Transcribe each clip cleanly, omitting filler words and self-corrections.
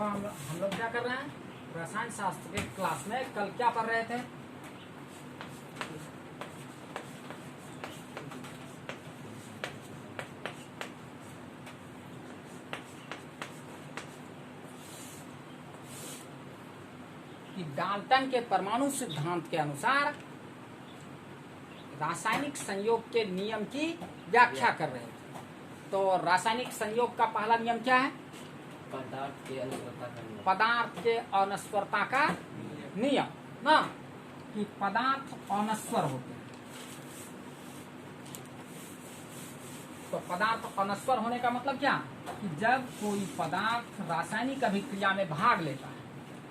हम लोग क्या कर रहे हैं, रसायन शास्त्र के क्लास में कल क्या पढ़ रहे थे? कि डाल्टन के परमाणु सिद्धांत के अनुसार रासायनिक संयोग के नियम की व्याख्या कर रहे थे। तो रासायनिक संयोग का पहला नियम क्या है? पदार्थ के अनस्वरता का नियम ना, कि पदार्थ अनस्वर होते हैं। तो पदार्थ अनस्वर होने का मतलब क्या, कि जब कोई पदार्थ रासायनिक अभिक्रिया में भाग लेता है,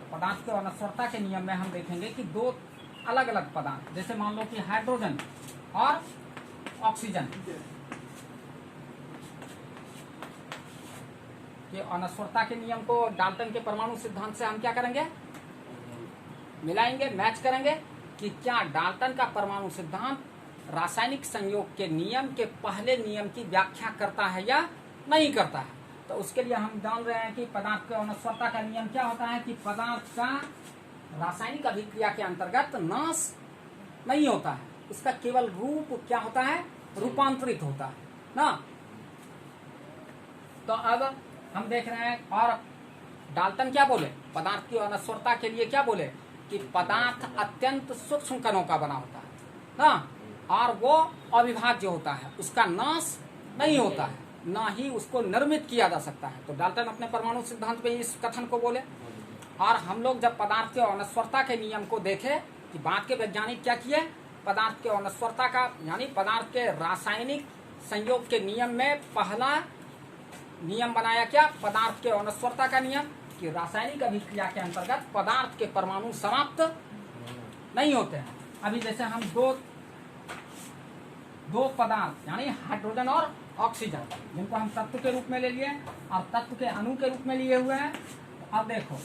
तो पदार्थ के अनस्वरता के नियम में हम देखेंगे कि दो अलग अलग पदार्थ, जैसे मान लो कि हाइड्रोजन और ऑक्सीजन के अनस्वरता के नियम को डाल्टन के परमाणु सिद्धांत से हम क्या करेंगे, मिलाएंगे, मैच करेंगे कि क्या डाल्टन का परमाणु सिद्धांत रासायनिक संयोग के नियम के पहले नियम की व्याख्या करता है या नहीं करता है। तो उसके लिए हम जान रहे हैं कि पदार्थ के अनस्वरता का नियम क्या होता है, कि पदार्थ का रासायनिक अभिक्रिया के अंतर्गत नाश नहीं होता है, उसका केवल रूप क्या होता है, रूपांतरित होता है ना। तो अब हम देख रहे हैं, और डाल्टन क्या बोले, पदार्थ की अनस्वरता के लिए क्या बोले, कि पदार्थ अत्यंत सूक्ष्म कणों का बना होता है ना, और वो अविभाज्य होता है, उसका नाश नहीं होता है, ना ही उसको निर्मित किया जा सकता है। तो डाल्टन अपने परमाणु सिद्धांत में इस कथन को बोले। और हम लोग जब पदार्थ के अनस्वरता के नियम को देखे कि बाद के वैज्ञानिक क्या किए, पदार्थ के अनस्वरता का यानी पदार्थ के रासायनिक संयोग के नियम में पहला नियम बनाया क्या, पदार्थ के अनस्वरता का नियम, कि रासायनिक अभिक्रिया के अंतर्गत पदार्थ के परमाणु समाप्त नहीं होते हैं। अभी जैसे हम दो पदार्थ यानी हाइड्रोजन और ऑक्सीजन, जिनको हम तत्व के रूप में ले लिए और तत्व के अणु के रूप में लिए हुए हैं। तो अब देखो,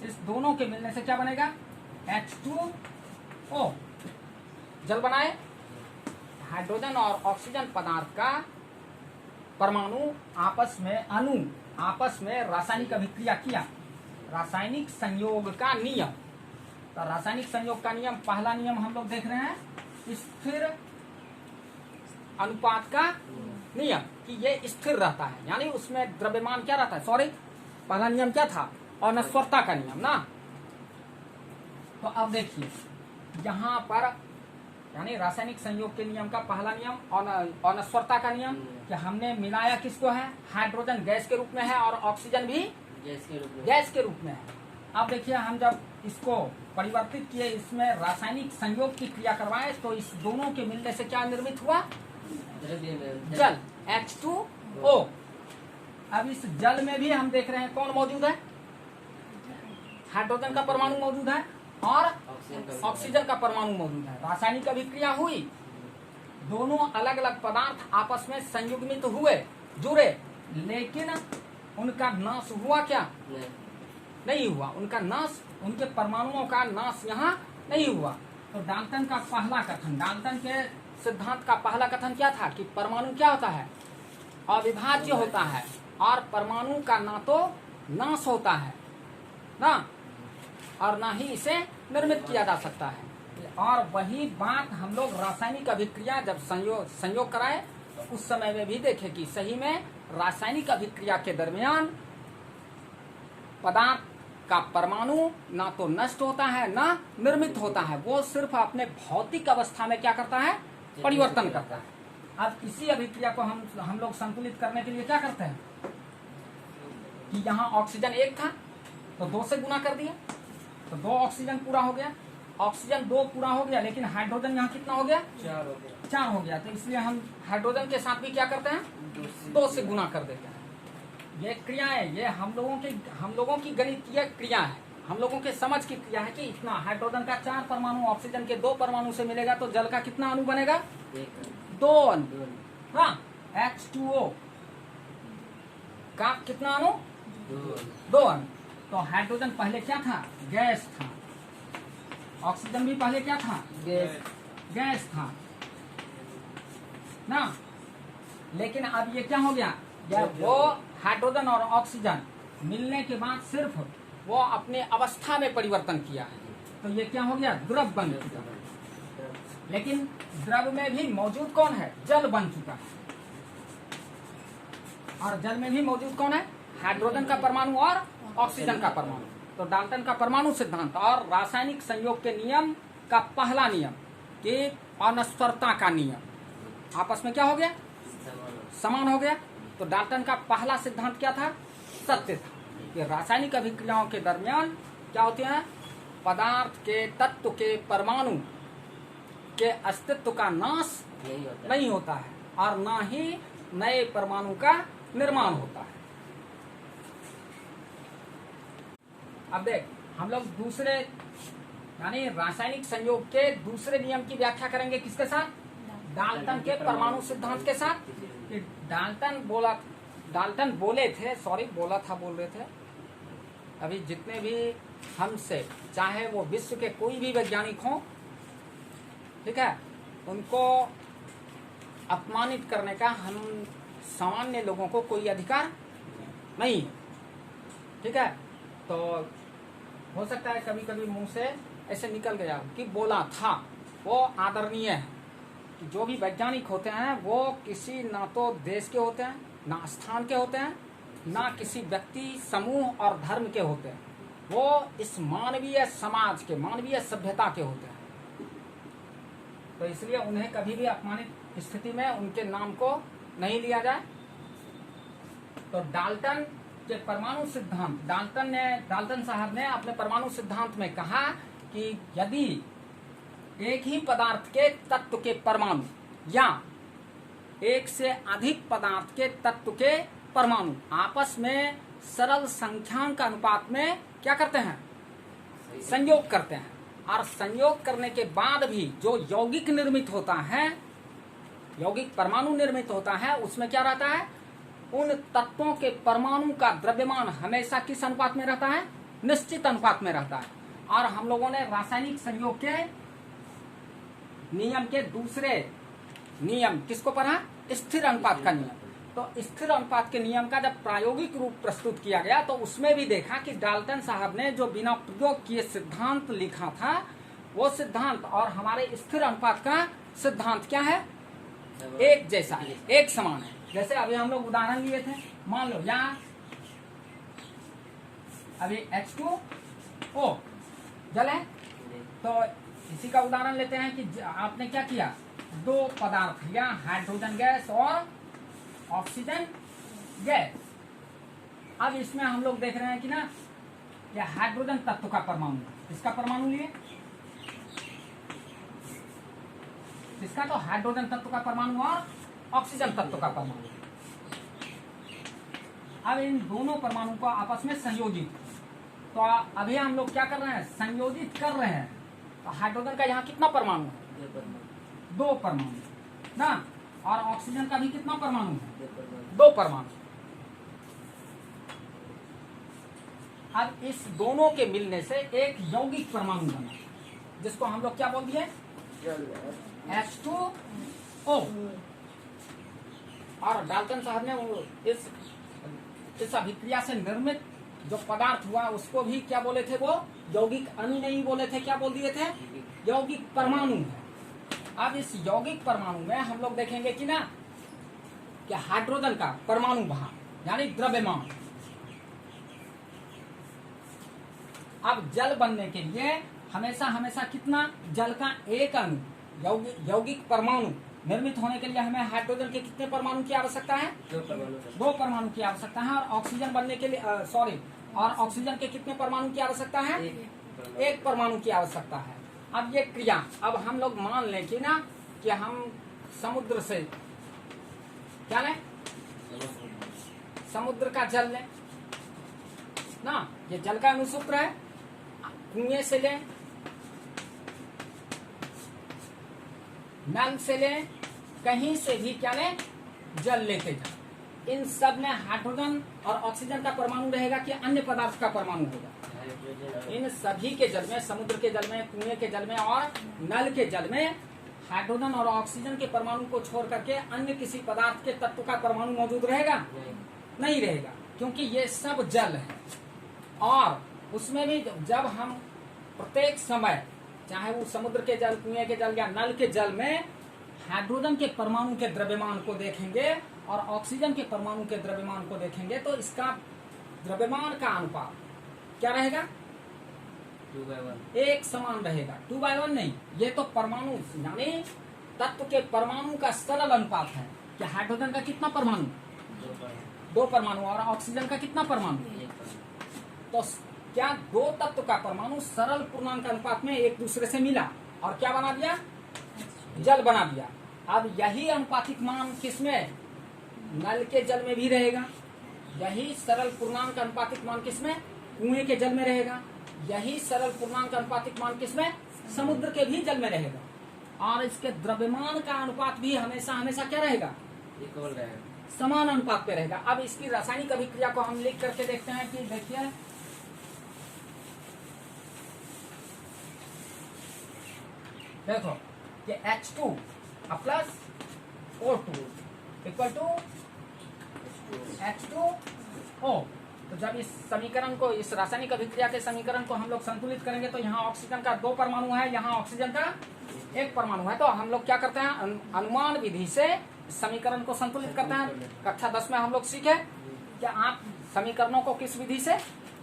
इस दोनों के मिलने से क्या बनेगा, H2O, जल बनाए। हाइड्रोजन और ऑक्सीजन पदार्थ का परमाणु आपस में रासायनिक अभिक्रिया किया, रासायनिक संयोग का नियम। तो रासायनिक संयोग का नियम, पहला नियम हम लोग देख रहे हैं, स्थिर अनुपात का नियम, कि ये स्थिर रहता है, यानी उसमें द्रव्यमान क्या रहता है, सॉरी पहला नियम क्या था, अनस्वरता का नियम ना। तो अब देखिए यहाँ पर यानी रासायनिक संयोग के नियम का पहला नियम अनस्वरता का नियम, कि हमने मिलाया किसको है, हाइड्रोजन गैस के रूप में है और ऑक्सीजन भी गैस के रूप में है। अब देखिए हम जब इसको परिवर्तित किए, इसमें रासायनिक संयोग की क्रिया करवाए, तो इस दोनों के मिलने से क्या निर्मित हुआ, जल H2O। अब इस जल में भी हम देख रहे हैं कौन मौजूद है, हाइड्रोजन का परमाणु मौजूद है और ऑक्सीजन का परमाणु मौजूद है। रासायनिक अभिक्रिया हुई, दोनों अलग अलग पदार्थ आपस में संयुग्मित हुए, जुड़े, लेकिन उनका नाश हुआ क्या, नहीं हुआ। उनका नाश, उनके परमाणुओं का नाश यहाँ नहीं हुआ। तो डाल्टन का पहला कथन, डाल्टन के सिद्धांत का पहला कथन क्या था, कि परमाणु क्या होता है, अविभाज्य होता है, और परमाणु का ना तो नाश होता है ना, और ना ही इसे निर्मित किया जा सकता है। और वही बात हम लोग रासायनिक अभिक्रिया जब संयोग कराए, तो उस समय में भी देखे कि सही में रासायनिक अभिक्रिया के दरमियान पदार्थ का परमाणु ना तो नष्ट होता है ना निर्मित होता है, वो सिर्फ अपने भौतिक अवस्था में क्या करता है, परिवर्तन करता है। अब इसी अभिक्रिया को हम लोग संतुलित करने के लिए क्या करते हैं, कि यहाँ ऑक्सीजन 1 था तो 2 से गुना कर दिया, तो 2 ऑक्सीजन पूरा हो गया, ऑक्सीजन 2 पूरा हो गया, लेकिन हाइड्रोजन यहाँ कितना हो गया, 4 हो गया। तो इसलिए हम हाइड्रोजन के साथ भी क्या करते हैं, 2 से गुना कर देते हैं। ये क्रियाएं, ये हम लोगों की गणितीय क्रिया है, हम लोगों के समझ की क्रिया है, कि इतना हाइड्रोजन का 4 परमाणु ऑक्सीजन के 2 परमाणु से मिलेगा, तो जल का कितना अणु बनेगा, 2 अणु। हाँ, H2O का कितना अणु, 2 अणु। तो हाइड्रोजन पहले क्या था, गैस था, ऑक्सीजन भी पहले क्या था, गैस था ना। लेकिन अब ये क्या हो गया, वो हाइड्रोजन और ऑक्सीजन मिलने के बाद सिर्फ वो अपने अवस्था में परिवर्तन किया है, तो ये क्या हो गया, द्रव बन चुका है। लेकिन द्रव में भी मौजूद कौन है, जल बन चुका है। और जल में भी मौजूद कौन है, हाइड्रोजन का परमाणु और ऑक्सीजन का परमाणु। तो डाल्टन का परमाणु सिद्धांत और रासायनिक संयोग के नियम का पहला नियम कि अनस्वरता का नियम आपस में क्या हो गया, समान हो गया। तो डाल्टन का पहला सिद्धांत क्या था, सत्य था कि रासायनिक अभिक्रियाओं के दरमियान क्या होते हैं, पदार्थ के तत्व के परमाणु के अस्तित्व का नाश नहीं होता है और ना ही नए परमाणु का निर्माण होता है। अब देख हम लोग दूसरे यानी रासायनिक संयोग के दूसरे नियम की व्याख्या करेंगे किसके साथ, डाल्टन के परमाणु सिद्धांत के साथ। कि डाल्टन बोले थे, सॉरी बोला था बोल रहे थे, अभी जितने भी हमसे चाहे वो विश्व के कोई भी वैज्ञानिक हों, ठीक है, उनको अपमानित करने का हम सामान्य लोगों को कोई अधिकार नहीं, ठीक है। तो हो सकता है कभी कभी मुंह से ऐसे निकल गया कि बोला था, वो आदरणीय है कि जो भी वैज्ञानिक होते हैं वो किसी ना तो देश के होते हैं, ना स्थान के होते हैं, ना किसी व्यक्ति समूह और धर्म के होते हैं, वो इस मानवीय समाज के, मानवीय सभ्यता के होते हैं। तो इसलिए उन्हें कभी भी अपमानित स्थिति में उनके नाम को नहीं लिया जाए। तो डाल्टन के परमाणु सिद्धांत, डाल्टन साहब ने अपने परमाणु सिद्धांत में कहा कि यदि एक ही पदार्थ के तत्व के परमाणु या एक से अधिक पदार्थ के तत्व के परमाणु आपस में सरल संख्यांक अनुपात में क्या करते हैं, संयोग करते हैं, और संयोग करने के बाद भी जो यौगिक निर्मित होता है, यौगिक परमाणु निर्मित होता है, उसमें क्या रहता है, उन तत्वों के परमाणु का द्रव्यमान हमेशा किस अनुपात में रहता है, निश्चित अनुपात में रहता है। और हम लोगों ने रासायनिक संयोग के नियम के दूसरे नियम किसको पढ़ा, स्थिर अनुपात का नियम। तो स्थिर अनुपात के नियम का जब प्रायोगिक रूप प्रस्तुत किया गया तो उसमें भी देखा कि डाल्टन साहब ने जो बिना प्रयोग किए सिद्धांत लिखा था, वो सिद्धांत और हमारे स्थिर अनुपात का सिद्धांत क्या है, एक जैसा है, एक समान है। जैसे अभी हम लोग उदाहरण लिए थे, मान लो यहाँ अभी H2O जल है, तो इसी का उदाहरण लेते हैं कि आपने क्या किया, दो पदार्थ लिया, हाइड्रोजन गैस और ऑक्सीजन गैस। अब इसमें हम लोग देख रहे हैं कि ना यह हाइड्रोजन तत्व का परमाणु, इसका परमाणु लिए, इसका तो हाइड्रोजन तत्व का परमाणु और ऑक्सीजन तत्व का परमाणु। अब इन दोनों परमाणु को आपस में संयोजित, तो अभी हम लोग क्या कर रहे हैं, संयोजित कर रहे हैं। तो हाइड्रोजन का यहाँ कितना परमाणु है, दो परमाणु ना, और ऑक्सीजन का भी कितना परमाणु है, दो परमाणु। अब इस दोनों के मिलने से एक यौगिक परमाणु बना, जिसको हम लोग क्या बोल दिए, H2O। और डाल्टन साहब ने इस अभिक्रिया से निर्मित जो पदार्थ हुआ उसको भी क्या बोले थे, वो यौगिक अणु नहीं बोले थे, क्या बोल दिए थे, यौगिक परमाणु है। अब इस यौगिक परमाणु में हम लोग देखेंगे कि ना कि हाइड्रोजन का परमाणु भार यानी द्रव्यमान, अब जल बनने के लिए हमेशा हमेशा कितना, जल का एक अणु यौगिक परमाणु निर्मित होने के लिए हमें हाइड्रोजन के कितने परमाणु की आवश्यकता है, दो परमाणु की आवश्यकता है। और ऑक्सीजन बनने के लिए और ऑक्सीजन के कितने परमाणु की आवश्यकता है, एक परमाणु की आवश्यकता है। अब ये क्रिया, अब हम लोग मान लें कि ना कि हम समुद्र से क्या लें, समुद्र का जल लें ना, ये जल का अणुसूत्र है, कुएं से लें, नल से लें, कहीं से भी क्या लें, जल लेते जाए, इन सब में हाइड्रोजन और ऑक्सीजन का परमाणु रहेगा कि अन्य पदार्थ का परमाणु होगा। इन सभी के जल में, समुद्र के जल में, कुएं के जल में और नल के जल में हाइड्रोजन और ऑक्सीजन के परमाणु को छोड़ करके अन्य किसी पदार्थ के तत्व का परमाणु मौजूद रहेगा, नहीं रहेगा। क्योंकि ये सब जल है। और उसमें भी जब हम प्रत्येक समय, चाहे वो समुद्र के जल, कुएं के जल या नल के जल में हाइड्रोजन के परमाणु के द्रव्यमान को देखेंगे और ऑक्सीजन के परमाणु के द्रव्यमान को देखेंगे, तो इसका द्रव्यमान का अनुपात क्या रहेगा? 2/1। एक समान रहेगा। 2/1 नहीं, ये तो परमाणु यानी तत्व के परमाणु का सरल अनुपात है कि हाइड्रोजन का कितना परमाणु? 2 परमाणु। और ऑक्सीजन का कितना परमाणु? 1 परमाणु। तो क्या 2 तत्व का परमाणु सरल पूर्णांक अनुपात में एक दूसरे से मिला और क्या बना दिया? जल बना दिया। अब यही अनुपातिक मान किसमें? नल के जल में भी रहेगा। यही सरल पूर्णांक अनुपातिक मान किसमें? कुएं के जल में रहेगा। यही सरल पूर्णांक अनुपातिक मान किसमें? समुद्र के भी जल में रहेगा। और इसके द्रव्यमान का अनुपात भी हमेशा हमेशा क्या रहेगा? इक्वल रहेगा, समान अनुपात पे रहेगा। अब इसकी रासायनिक अभिक्रिया को हम लिख करके देखते हैं कि देखिए, देखो कि H2 plus O2 equal to H2O। तो जब इस समीकरण को, इस रासायनिक अभिक्रिया के समीकरण को हम लोग संतुलित करेंगे तो यहाँ ऑक्सीजन का 2 परमाणु है, यहाँ ऑक्सीजन का 1 परमाणु है। तो हम लोग क्या करते हैं? अनुमान विधि से समीकरण को संतुलित करते हैं। कक्षा 10 में हम लोग सीखे कि आप समीकरणों को किस विधि से?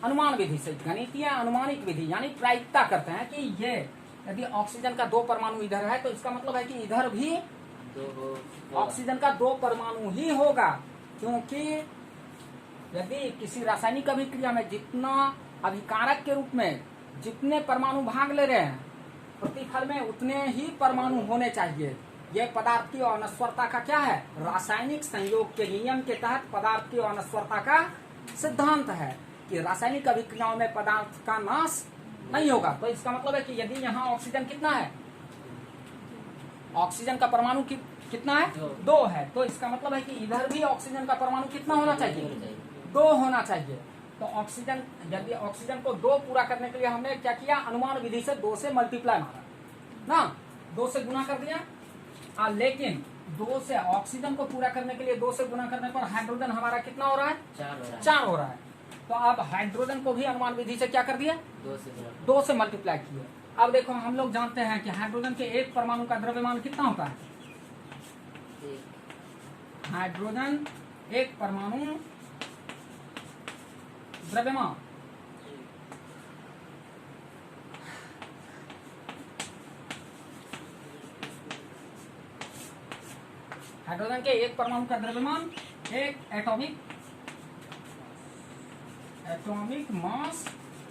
अनुमान विधि से, गणितीय अनुमानिक विधि यानी प्रायिकता करते हैं कि ये यदि ऑक्सीजन का 2 परमाणु इधर है तो इसका मतलब है कि इधर भी ऑक्सीजन का 2 परमाणु ही होगा, क्योंकि यदि किसी रासायनिक अभिक्रिया में जितना अभिकारक के रूप में जितने परमाणु भाग ले रहे हैं, प्रतिफल में उतने ही परमाणु होने चाहिए। यह पदार्थ की अनस्वरता का क्या है? रासायनिक संयोग के नियम के तहत पदार्थ की अनस्वरता का सिद्धांत है कि रासायनिक अभिक्रियाओं में पदार्थ का नाश नहीं होगा। तो इसका मतलब है कि यदि यहाँ ऑक्सीजन कितना है? ऑक्सीजन का परमाणु कितना है? 2 है। तो इसका मतलब है कि इधर भी ऑक्सीजन का परमाणु कितना होना चाहिए? 2 होना चाहिए। तो ऑक्सीजन, यदि ऑक्सीजन को 2 पूरा करने के लिए हमने क्या किया? अनुमान विधि से 2 से मल्टीप्लाई मारा ना, 2 से गुना कर दिया। लेकिन 2 से ऑक्सीजन को पूरा करने के लिए 2 से गुना करने पर हाइड्रोजन हमारा कितना हो रहा है? 4 हो रहा है। तो अब हाइड्रोजन को भी अनुमान विधि से क्या कर दिया? 2 से मल्टीप्लाई किए। अब देखो, हम लोग जानते हैं कि हाइड्रोजन के 1 परमाणु का द्रव्यमान कितना होता है? हाइड्रोजन 1 परमाणु द्रव्यमान हाइड्रोजन के 1 परमाणु का द्रव्यमान, एक एटॉमिक मास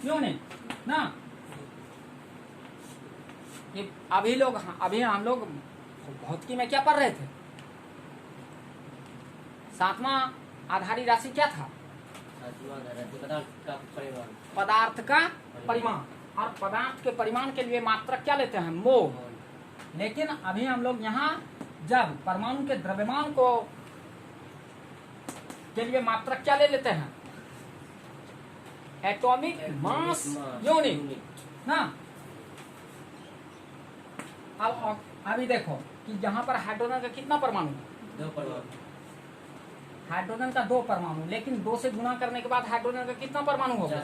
यूनिट ना। ये अभी हम लोग भौतिकी में क्या पढ़ रहे थे? 7वां आधारी राशि क्या था? पदार्थ का परिमाण। और पदार्थ के परिमाण के लिए मात्रक क्या लेते हैं? मोल। लेकिन अभी हम लोग यहाँ जब परमाणु के द्रव्यमान को के लिए मात्रक क्या ले लेते हैं? एटॉमिक मास यूनिट ना। अब अभी देखो कि यहाँ पर हाइड्रोजन का कितना परमाणु है? 2 परमाणु। हाइड्रोजन का 2 परमाणु, लेकिन 2 से गुना करने के बाद हाइड्रोजन का कितना परमाणु होगा?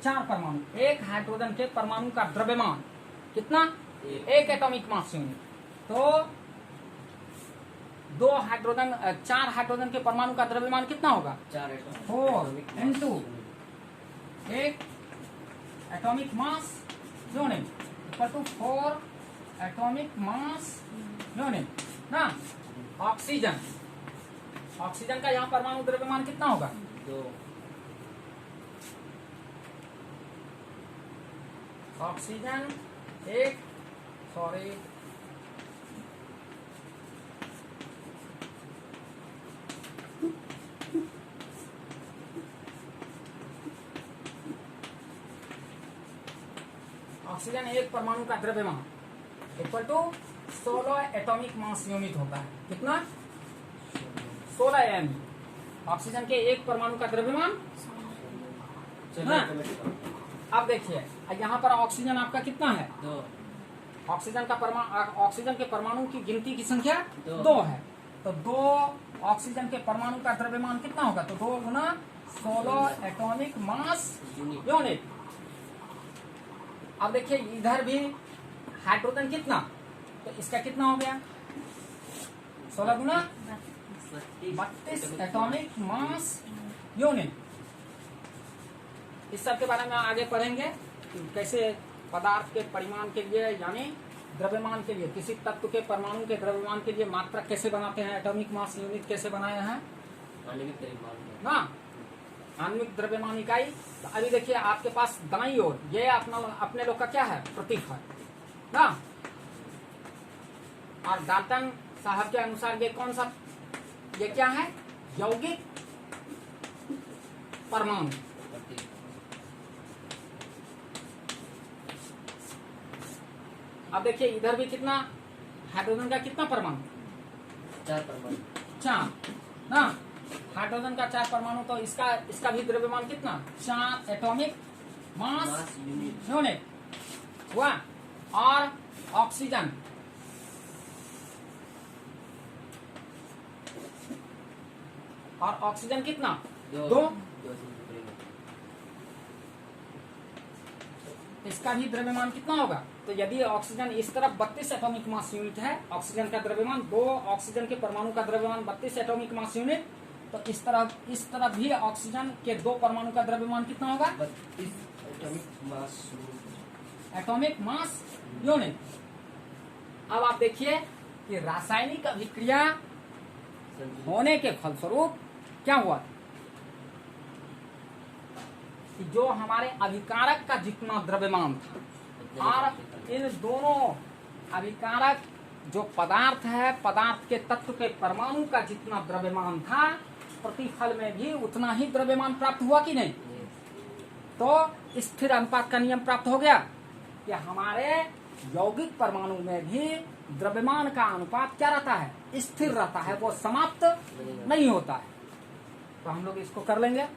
4 परमाणु। एक हाइड्रोजन के परमाणु का द्रव्यमान कितना? 1 एटॉमिक मास यूनिट। तो 4 हाइड्रोजन के परमाणु का द्रव्यमान कितना होगा? 4 into 1 atomic mass unit equal to 4 atomic mass unit ना। ऑक्सीजन का यहाँ परमाणु द्रव्यमान कितना होगा? 2। ऑक्सीजन ऑक्सीजन 1 परमाणु का द्रव्यमान equal to 16 atomic mass unit होता है। कितना? 16 एम। ऑक्सीजन के 1 परमाणु का द्रव्यमान। अब देखिए, यहाँ पर ऑक्सीजन आपका कितना है? 2। ऑक्सीजन के परमाणु की गिनती की संख्या 2 है। तो 2 ऑक्सीजन के परमाणु का द्रव्यमान कितना होगा? तो 2 गुना 16 एटॉमिक मास यूनिट यूनिट। अब देखिए इधर भी हाइड्रोजन कितना, तो इसका कितना हो गया 16 गुना 32 एटॉमिक मास यूनिट। इस सब के बारे में आगे पढ़ेंगे कि कैसे पदार्थ के परिमाण के लिए यानी द्रव्यमान के लिए, किसी तत्व के परमाणु के द्रव्यमान के लिए मात्रक कैसे बनाते हैं, एटॉमिक मास यूनिट कैसे बनाए हैं आणविक परिमाण ना, आणविक द्रव्यमान इकाई। तो अभी देखिए आपके पास दाईं ओर ये अपने लोग का क्या है प्रतीक है ना, और डाल्टन साहब के अनुसार ये कौन सा, ये क्या है यौगिक परमाणु। प्रतीक अब देखिए इधर भी कितना हाइड्रोजन का कितना परमाणु 4 परमाणु 4 ना, हाइड्रोजन का 4 परमाणु, तो इसका भी द्रव्यमान कितना 4 एटॉमिक मास मास यूनिट यूनिट हुआ। और ऑक्सीजन कितना 2, इसका भी द्रव्यमान कितना होगा। तो यदि ऑक्सीजन इस तरफ 32 एटॉमिक मास यूनिट है, ऑक्सीजन का द्रव्यमान 2, ऑक्सीजन के परमाणु का द्रव्यमान 32 एटॉमिक मास यूनिट, तो इस तरफ भी ऑक्सीजन के 2 परमाणु का द्रव्यमान कितना होगा 32 एटॉमिक मास यूनिट। अब आप देखिए कि रासायनिक अभिक्रिया होने के फलस्वरूप क्या हुआ कि जो हमारे अभिकारक का जितना द्रव्यमान था और इन दोनों अभिकारक जो पदार्थ है, पदार्थ के तत्व के परमाणु का जितना द्रव्यमान था, प्रतिफल में भी उतना ही द्रव्यमान प्राप्त हुआ कि नहीं। तो स्थिर अनुपात का नियम प्राप्त हो गया कि हमारे यौगिक परमाणु में भी द्रव्यमान का अनुपात क्या रहता है स्थिर रहता है, वो समाप्त नहीं होता है। तो हम लोग इसको कर लेंगे।